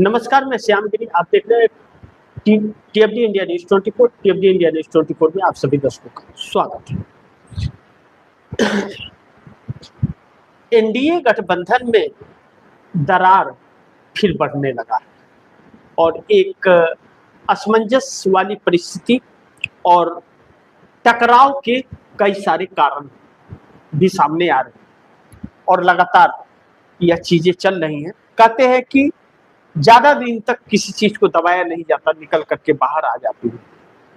नमस्कार, मैं श्याम गिरी। आप देख रहे हैं टीएफडी इंडिया न्यूज 24। टीएफडी इंडिया न्यूज 24 में आप सभी दर्शकों का स्वागत है। एनडीए गठबंधन में दरार फिर बढ़ने लगा है और एक असमंजस वाली परिस्थिति और टकराव के कई सारे कारण भी सामने आ रहे हैं और लगातार यह चीजें चल रही हैं। कहते हैं कि ज्यादा दिन तक किसी चीज को दबाया नहीं जाता, निकल करके बाहर आ जाती है।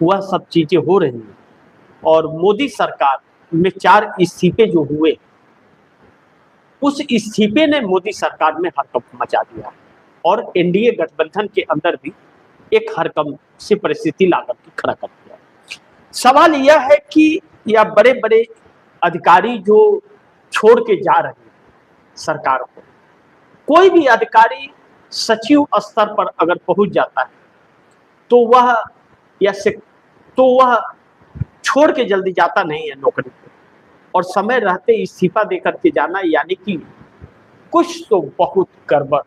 वह सब चीजें हो रही हैं और मोदी सरकार में 4 इस्तीफे जो हुए, उस इस्तीफे ने मोदी सरकार में हड़कंप मचा दिया और एनडीए गठबंधन के अंदर भी एक हड़कंप से परिस्थिति ला करके खड़ा कर दिया। सवाल यह है कि यह बड़े बड़े अधिकारी जो छोड़ के जा रहे हैं सरकार को, कोई भी अधिकारी सचिव स्तर पर अगर पहुंच जाता है तो वह छोड़ के जल्दी जाता नहीं है नौकरी पे, और समय रहते इस्तीफा देकर के जाना, यानी कि कुछ तो बहुत गड़बड़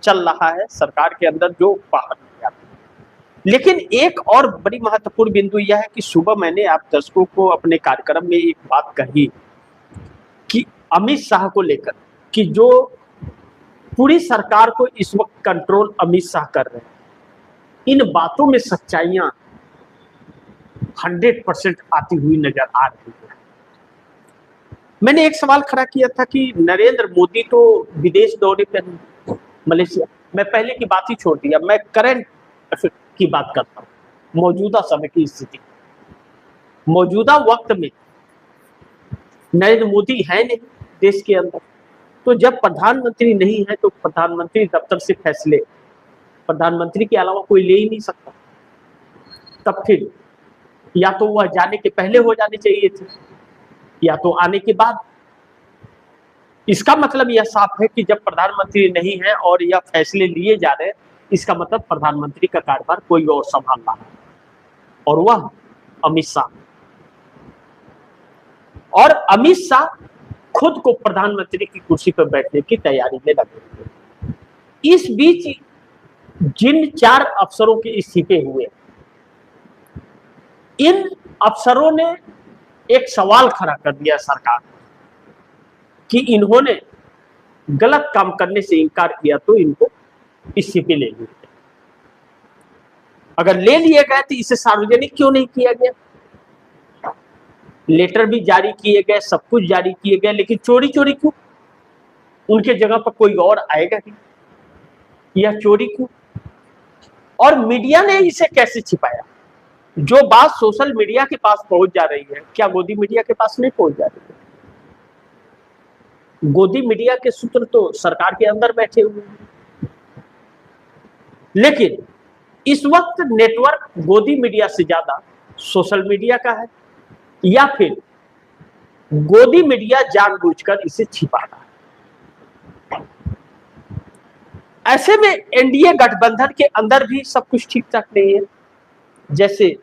चल रहा है सरकार के अंदर जो बाहर नहीं आता। लेकिन एक और बड़ी महत्वपूर्ण बिंदु यह है कि सुबह मैंने आप दर्शकों को अपने कार्यक्रम में एक बात कही कि अमित शाह को लेकर, कि जो पूरी सरकार को इस वक्त कंट्रोल अमित शाह कर रहे हैं, इन बातों में सच्चाइयां 100% आती हुई नजर आ रही है। मैंने एक सवाल खड़ा किया था कि नरेंद्र मोदी तो विदेश दौरे पर मलेशिया, मैं पहले की बात ही छोड़ दिया, मैं करंट की बात करता हूं, मौजूदा समय की स्थिति। मौजूदा वक्त में नरेंद्र मोदी है नहीं देश के अंदर, तो जब प्रधानमंत्री नहीं है तो प्रधानमंत्री दफ्तर से फैसले प्रधानमंत्री के अलावा कोई ले ही नहीं सकता। तब फिर या तो वह जाने के पहले हो जाने चाहिए थे या तो आने के बाद। इसका मतलब यह साफ है कि जब प्रधानमंत्री नहीं है और यह फैसले लिए जा रहे हैं, इसका मतलब प्रधानमंत्री का कार्यभार कोई और संभाल रहा है, और वह अमित शाह। और अमित शाह खुद को प्रधानमंत्री की कुर्सी पर बैठने की तैयारी में लगे हुए। इस बीच जिन 4 अफसरों के इस्तीफे हुए, इन अफसरों ने एक सवाल खड़ा कर दिया सरकार कि इन्होंने गलत काम करने से इनकार किया तो इनको इस्तीफे ले लिए। अगर ले लिए गए तो इसे सार्वजनिक क्यों नहीं किया गया? लेटर भी जारी किए गए, सब कुछ जारी किए गए, लेकिन चोरी चोरी क्यों? उनके जगह पर कोई और आएगा ही, यह चोरी क्यों? और मीडिया ने इसे कैसे छिपाया? जो बात सोशल मीडिया के पास पहुंच जा रही है, क्या गोदी मीडिया के पास नहीं पहुंच जा रही है? गोदी मीडिया के सूत्र तो सरकार के अंदर बैठे हुए हैं, लेकिन इस वक्त नेटवर्क गोदी मीडिया से ज्यादा सोशल मीडिया का है, या फिर गोदी मीडिया जानबूझकर इसे छिपा रहा है। ऐसे में एनडीए गठबंधन के अंदर भी सब कुछ ठीक ठाक नहीं है। जैसे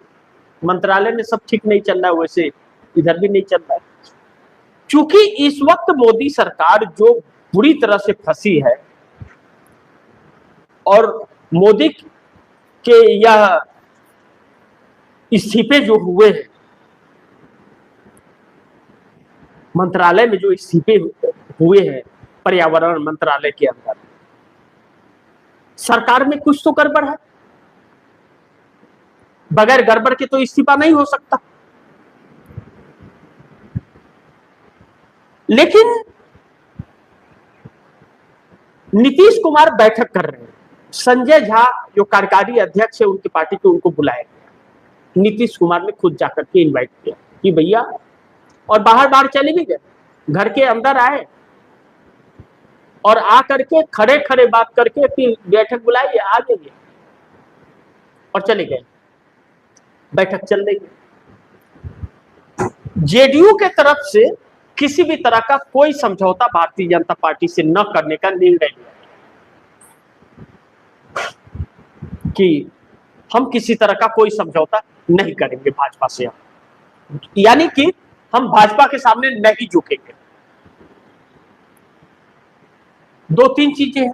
मंत्रालय में सब ठीक नहीं चल रहा है, वैसे इधर भी नहीं चल रहा है। चूंकि इस वक्त मोदी सरकार जो बुरी तरह से फंसी है और मोदी के यह इस्तीफे जो हुए हैं, मंत्रालय में जो इस्तीफे हुए हैं पर्यावरण मंत्रालय के अंदर, सरकार में कुछ तो गड़बड़ है। बगैर गड़बड़ के तो इस्तीफा नहीं हो सकता। लेकिन नीतीश कुमार बैठक कर रहे हैं, संजय झा जो कार्यकारी अध्यक्ष है उनकी पार्टी के, उनको बुलाया गया। नीतीश कुमार ने खुद जाकर के इनवाइट किया कि भैया, और बाहर बाहर चले भी गए, घर के अंदर आए और आकर के खड़े खड़े बात करके फिर बैठक बुलाई, आ जाइए, और चले गए। बैठक चल रही है। जेडीयू के तरफ से किसी भी तरह का कोई समझौता भारतीय जनता पार्टी से न करने का निर्णय लिया कि हम किसी तरह का कोई समझौता नहीं करेंगे भाजपा से, यानी कि हम भाजपा के सामने नहीं झुकेंगे। 2-3 चीजें हैं।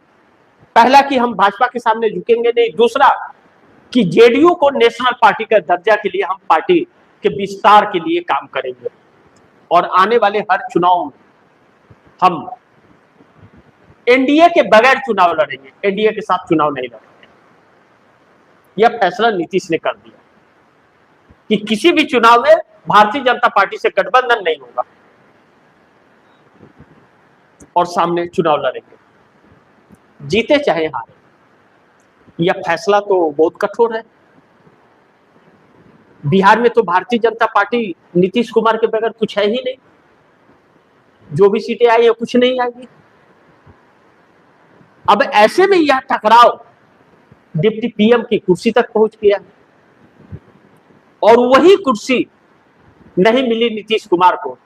पहला कि हम भाजपा के सामने झुकेंगे नहीं, दूसरा कि जेडीयू को नेशनल पार्टी का दर्जा के लिए हम पार्टी के विस्तार के लिए काम करेंगे और आने वाले हर चुनाव में हम एनडीए के बगैर चुनाव लड़ेंगे, एनडीए के साथ चुनाव नहीं लड़ेंगे। यह फैसला नीतीश ने कर दिया कि किसी भी चुनाव में भारतीय जनता पार्टी से गठबंधन नहीं होगा और सामने चुनाव लड़ेंगे, जीते चाहे हारे। यह फैसला तो बहुत कठोर है। बिहार में तो भारतीय जनता पार्टी नीतीश कुमार के बगैर कुछ है ही नहीं, जो भी सीटें आई है कुछ नहीं आएगी। अब ऐसे में यह टकराव डिप्टी पीएम की कुर्सी तक पहुंच गया और वही कुर्सी नहीं मिली नीतीश कुमार को,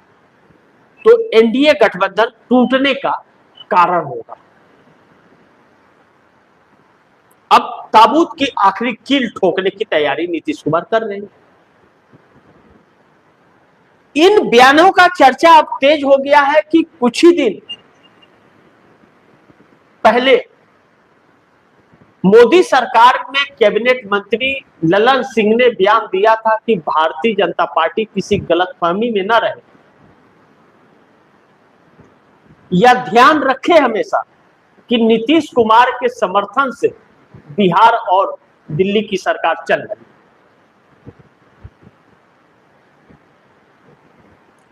तो एनडीए गठबंधन टूटने का कारण होगा। अब ताबूत की आखिरी कील ठोकने की तैयारी नीतीश कुमार कर रहे हैं। इन बयानों का चर्चा अब तेज हो गया है कि कुछ ही दिन पहले मोदी सरकार में कैबिनेट मंत्री ललन सिंह ने बयान दिया था कि भारतीय जनता पार्टी किसी गलतफहमी में न रहे। यह ध्यान रखे हमेशा कि नीतीश कुमार के समर्थन से बिहार और दिल्ली की सरकार चल रही है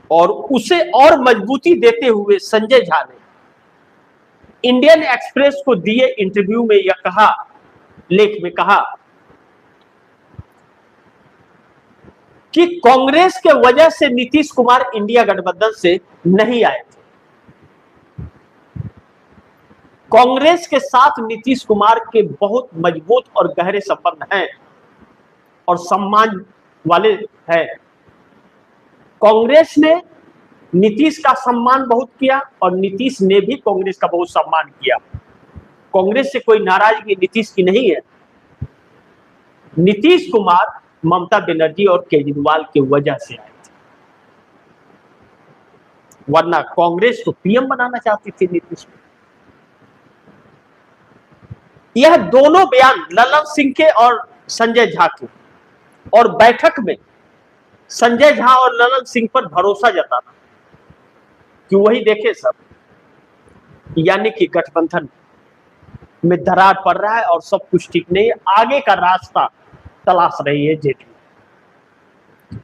और उसे और मजबूती देते हुए संजय झा ने इंडियन एक्सप्रेस को दिए इंटरव्यू में यह कहा, लेख में कहा कि कांग्रेस के वजह से नीतीश कुमार इंडिया गठबंधन से नहीं आए थे। कांग्रेस के साथ नीतीश कुमार के बहुत मजबूत और गहरे संबंध हैं और सम्मान वाले हैं। कांग्रेस ने नीतीश का सम्मान बहुत किया और नीतीश ने भी कांग्रेस का बहुत सम्मान किया। कांग्रेस से कोई नाराजगी नीतीश की नहीं है। नीतीश कुमार ममता बनर्जी और केजरीवाल की वजह से आए थे, वरना कांग्रेस को पीएम बनाना चाहती थी नीतीश को। यह दोनों बयान ललन सिंह के और संजय झा के, और बैठक में संजय झा और ललन सिंह पर भरोसा जताना कि वही देखे सब, यानी कि गठबंधन में दरार पड़ रहा है और सब कुछ ठीक नहीं है, आगे का रास्ता तलाश रही है जेडीयू।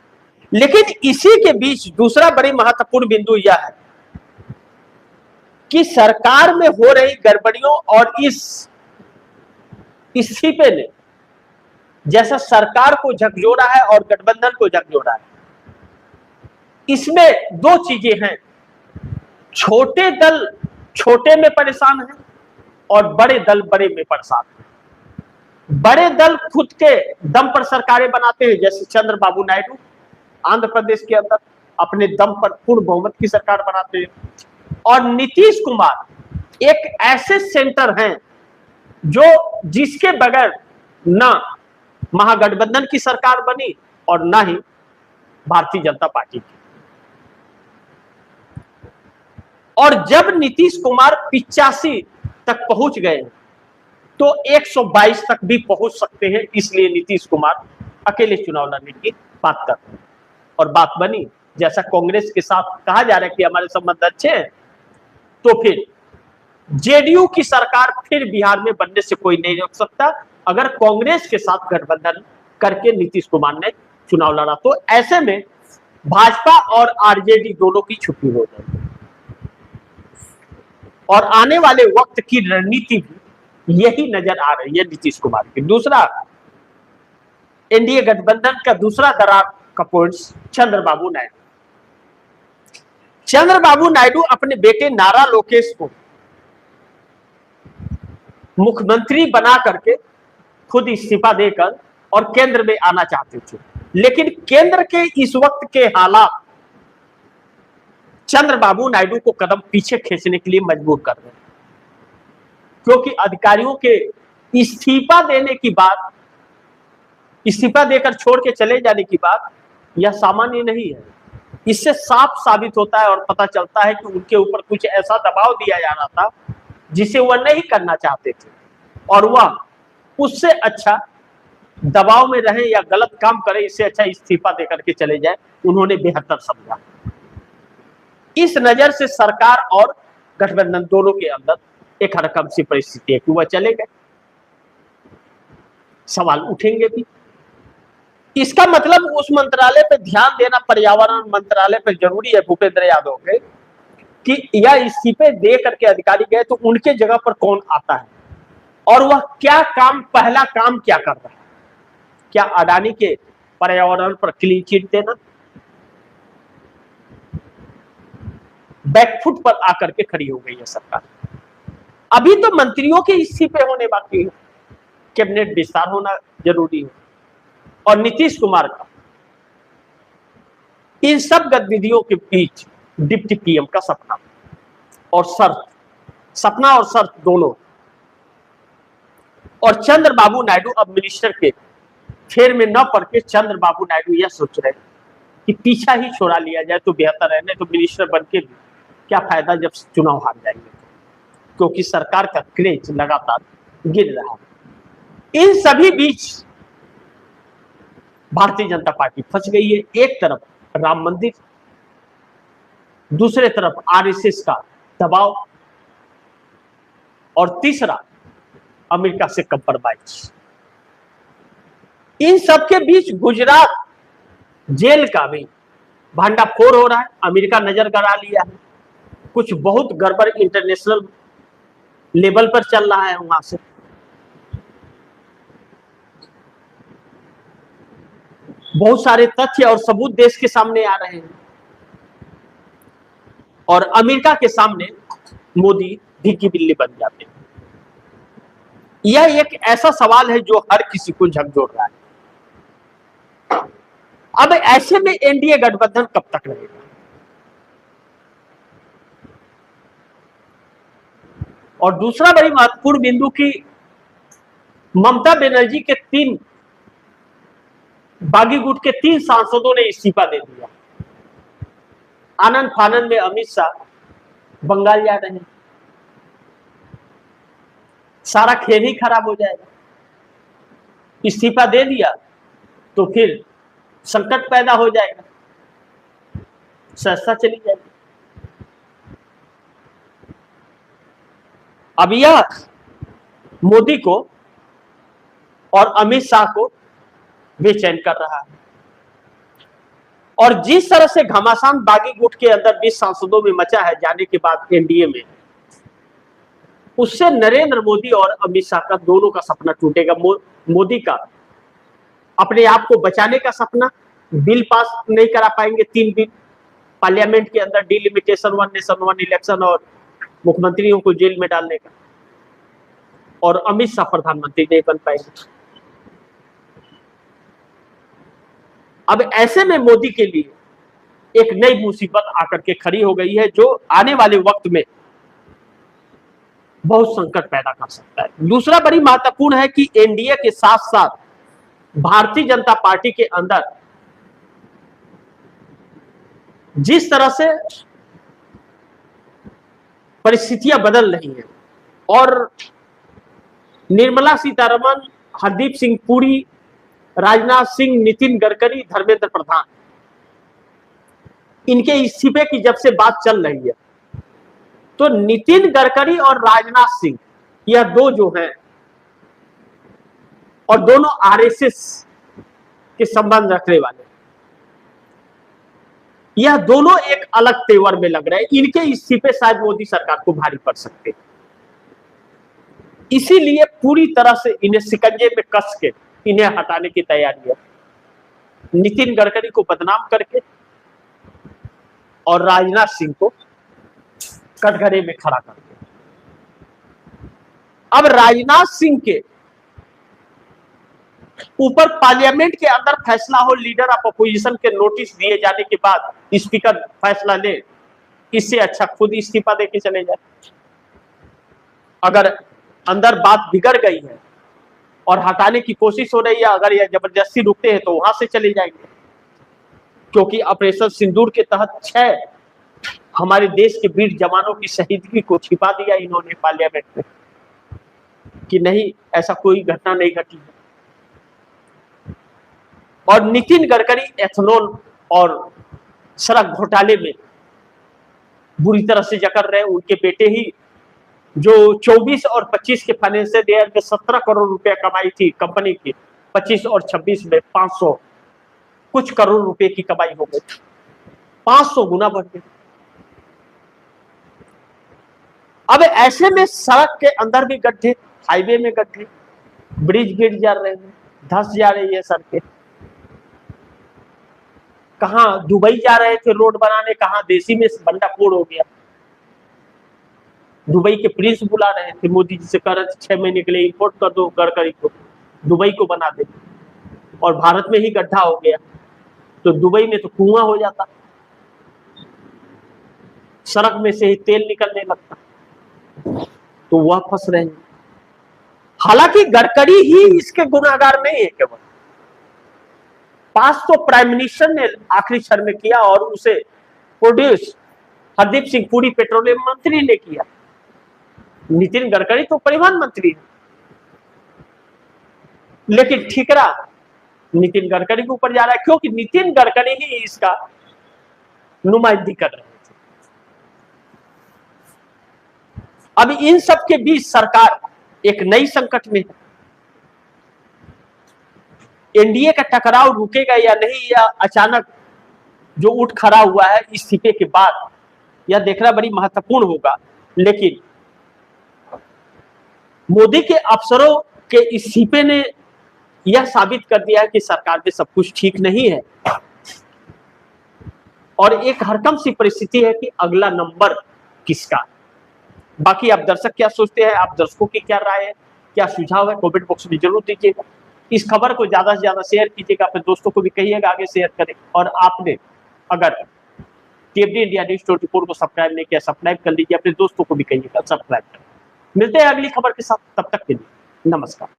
लेकिन इसी के बीच दूसरा बड़ी महत्वपूर्ण बिंदु यह है कि सरकार में हो रही गड़बड़ियों और इस इस्तीफे ने जैसा सरकार को झकझोरा है और गठबंधन को झकझोरा है। इसमें दो चीजें हैं, छोटे दल छोटे में परेशान है और बड़े दल बड़े में परेशान है। बड़े दल खुद के दम पर सरकारें बनाते हैं, जैसे चंद्रबाबू नायडू आंध्र प्रदेश के अंदर अपने दम पर पूर्ण बहुमत की सरकार बनाते हैं, और नीतीश कुमार एक ऐसे सेंटर हैं जो जिसके बगैर ना महागठबंधन की सरकार बनी और ना ही भारतीय जनता पार्टी की। और जब नीतीश कुमार 85 तक पहुंच गए तो 122 तक भी पहुंच सकते हैं, इसलिए नीतीश कुमार अकेले चुनाव लड़ने की बात कर रहे हैं। और बात बनी, जैसा कांग्रेस के साथ कहा जा रहा है कि हमारे संबंध अच्छे हैं, तो फिर जेडीयू की सरकार फिर बिहार में बनने से कोई नहीं रोक सकता अगर कांग्रेस के साथ गठबंधन करके नीतीश कुमार ने चुनाव लड़ा। तो ऐसे में भाजपा और आरजेडी दोनों की छुट्टी हो जाएगी और आने वाले वक्त की रणनीति भी यही नजर आ रही है नीतीश कुमार की। दूसरा, एनडीए गठबंधन का दूसरा दरार का पॉइंट चंद्रबाबू नायडू। चंद्रबाबू नायडू अपने बेटे नारा लोकेश को मुख्यमंत्री बना करके खुद इस्तीफा देकर और केंद्र में आना चाहते थे, लेकिन केंद्र के इस वक्त के हालात चंद्रबाबू नायडू को कदम पीछे खींचने के लिए मजबूर कर रहे हैं, क्योंकि अधिकारियों के इस्तीफा देने की बात, इस्तीफा देकर छोड़ के चले जाने की बात, यह सामान्य नहीं है। इससे साफ साबित होता है और पता चलता है कि उनके ऊपर कुछ ऐसा दबाव दिया जा रहा था जिसे वह नहीं करना चाहते थे। और वह उससे अच्छा दबाव में रहे या गलत काम करे, इससे अच्छा इस्तीफा देकर के चले जाए, उन्होंने बेहतर समझा। इस नजर से सरकार और गठबंधन दोनों के अंदर एक हरकम सी परिस्थिति है कि वह चले गए। सवाल उठेंगे भी। इसका मतलब उस मंत्रालय पे ध्यान देना, पर्यावरण मंत्रालय पे जरूरी है भूपेंद्र यादव के, कि यह इस्तीफे दे करके अधिकारी गए तो उनके जगह पर कौन आता है और वह क्या काम, पहला काम क्या कर रहा है। क्या अडानी के पर्यावरण पर क्लीन चिट देना? बैकफुट पर आकर के खड़ी हो गई है सरकार। अभी तो मंत्रियों के इस्तीफे होने बाकी है, कैबिनेट विस्तार होना जरूरी है, और नीतीश कुमार का इन सब गतिविधियों के बीच डिप्टी पीएम का सपना और शर्त, सपना और शर्त दोनों। और चंद्रबाबू नायडू अब मिनिस्टर के फेर में न पड़ के चंद्रबाबू नायडू यह सोच रहे हैं कि पीछा ही छोड़ा लिया जाए तो बेहतर है, नहीं तो मिनिस्टर बन के भी क्या फायदा जब चुनाव हार जाएंगे, क्योंकि सरकार का क्रेज लगातार गिर रहा है। इन सभी बीच भारतीय जनता पार्टी फंस गई है। एक तरफ राम मंदिर, दूसरे तरफ आरएसएस का दबाव, और तीसरा अमेरिका से कंप्रोमाइज। इन सबके बीच गुजरात जेल का भी भांडाफोड़ हो रहा है। अमेरिका नजर गड़ा लिया है, कुछ बहुत गड़बड़ इंटरनेशनल लेवल पर चल रहा है वहां से। बहुत सारे तथ्य और सबूत देश के सामने आ रहे हैं, और अमेरिका के सामने मोदी ढीकी बिल्ली बन जाते हैं। यह एक ऐसा सवाल है जो हर किसी को झकझोर रहा है। अब ऐसे में एनडीए गठबंधन कब तक रहेगा? और दूसरा बड़ी महत्वपूर्ण बिंदु की ममता बनर्जी के बागी गुट के 3 सांसदों ने इस्तीफा दे दिया। आनंद फानंद में अमित शाह बंगाल जा रहे हैं, सारा खेल ही खराब हो जाएगा। इस्तीफा दे दिया तो फिर संकट पैदा हो जाएगा, संस्था चली जाएगी। अब यह मोदी को और अमित शाह को बेचैन कर रहा है, और जिस तरह से घमासान बागी गुट के अंदर 20 सांसदों में मचा है जाने के बाद एनडीए में, उससे नरेंद्र मोदी और अमित शाह का दोनों का सपना टूटेगा। मोदी का अपने आप को बचाने का सपना, बिल पास नहीं करा पाएंगे 3 बिल पार्लियामेंट के अंदर, डिलिमिटेशन, 1 नेशन 1 इलेक्शन और मुख्यमंत्रियों को जेल में डालने का, और अमित शाह प्रधानमंत्री नहीं बन पाएंगे। अब ऐसे में मोदी के लिए एक नई मुसीबत आकर के खड़ी हो गई है, जो आने वाले वक्त में बहुत संकट पैदा कर सकता है। दूसरा बड़ी महत्वपूर्ण है कि एनडीए के साथ साथ भारतीय जनता पार्टी के अंदर जिस तरह से परिस्थितियां बदल रही हैं, और निर्मला सीतारमण, हरदीप सिंह पुरी, राजनाथ सिंह, नितिन गडकरी, धर्मेंद्र प्रधान, इनके इस्तीफे की जब से बात चल रही है, तो नितिन गडकरी और राजनाथ सिंह, यह दो जो हैं, और दोनों आरएसएस के संबंध रखने वाले, यह दोनों एक अलग तेवर में लग रहे हैं। इनके इस्तीफे शायद मोदी सरकार को भारी पड़ सकते हैं। इसीलिए पूरी तरह से इन्हें शिकंजे में कस के इन्हें हटाने की तैयारी है, नितिन गडकरी को बदनाम करके और राजनाथ सिंह को कटघरे में खड़ा करके। अब राजनाथ सिंह के ऊपर पार्लियामेंट के अंदर फैसला हो, लीडर ऑफ अपोजिशन के नोटिस दिए जाने के बाद स्पीकर फैसला ले, इससे अच्छा खुद इस्तीफा देके चले जाए। अगर अंदर बात बिगड़ गई है और हटाने की कोशिश हो रही है, अगर यह जबरदस्ती रुकते हैं तो वहां से चले जाएंगे, क्योंकि ऑपरेशन सिंदूर के तहत 6 हमारे देश के वीर जवानों की शहीदगी को छिपा दिया इन्होंने पार्लियामेंट में। कि नहीं, ऐसा कोई घटना नहीं घटी है। और नितिन गडकरी एथेनॉल और सड़क घोटाले में बुरी तरह से जकड़ रहे हैं। उनके बेटे ही जो 24 और 25 के फाइनेंशियल ईयर में 17 करोड़ रुपया कमाई थी कंपनी की, 25 और 26 में 500 कुछ करोड़ रुपए की कमाई हो गई, 500 गुना बढ़ गई। अब ऐसे में सड़क के अंदर भी गड्ढे, हाईवे में गड्ढे, ब्रिज गिर जा रहे हैं, धंस जा रही है सड़कें। कहां दुबई जा रहे थे रोड बनाने, कहां देसी में भंडाफोड़ हो गया। दुबई के प्रिंस बुला रहे थे, मोदी जी से कह रहे थे 6 महीने के लिए इंपोर्ट कर दो गडकरी को, दुबई को बना दे। और भारत में ही गड्ढा हो गया, तो दुबई में तो कुआं हो जाता, सड़क में से ही तेल निकलने लगता, तो वह फंस रहे हैं। हालांकि गडकरी ही इसके गुनाहगार नहीं है केवल, पास तो प्राइम मिनिस्टर ने आखिरी क्षण में किया और उसे प्रोड्यूस हरदीप सिंह पुरी पेट्रोलियम मंत्री ने किया। नितिन गडकरी तो परिवहन मंत्री है, लेकिन ठिकरा नितिन गडकरी के ऊपर जा रहा है, क्योंकि नितिन गडकरी ही इसका नुमाइंदगी कर रहे थे। अब इन सब के बीच सरकार एक नई संकट में है। एनडीए का टकराव रुकेगा या नहीं, या अचानक जो उठ खड़ा हुआ है इस्तीफे के बाद, यह देखना बड़ी महत्वपूर्ण होगा। लेकिन मोदी के अफसरों के इस्तीफे ने यह साबित कर दिया है कि सरकार में सब कुछ ठीक नहीं है, और एक हरकम सी परिस्थिति है कि अगला नंबर किसका। बाकी आप दर्शक क्या सोचते हैं, आप दर्शकों की क्या राय है, क्या सुझाव है, कमेंट बॉक्स में जरूर दीजिएगा। इस खबर को ज्यादा से ज्यादा शेयर कीजिएगा, अपने दोस्तों को भी कहिएगा आगे शेयर करें। और आपने अगर टीएफडी इंडिया न्यूज 24 को सब्सक्राइब नहीं किया, सब्सक्राइब कर लीजिए, अपने दोस्तों को भी कहिएगा सब्सक्राइब करें। मिलते हैं अगली खबर के साथ, तब तक के लिए नमस्कार।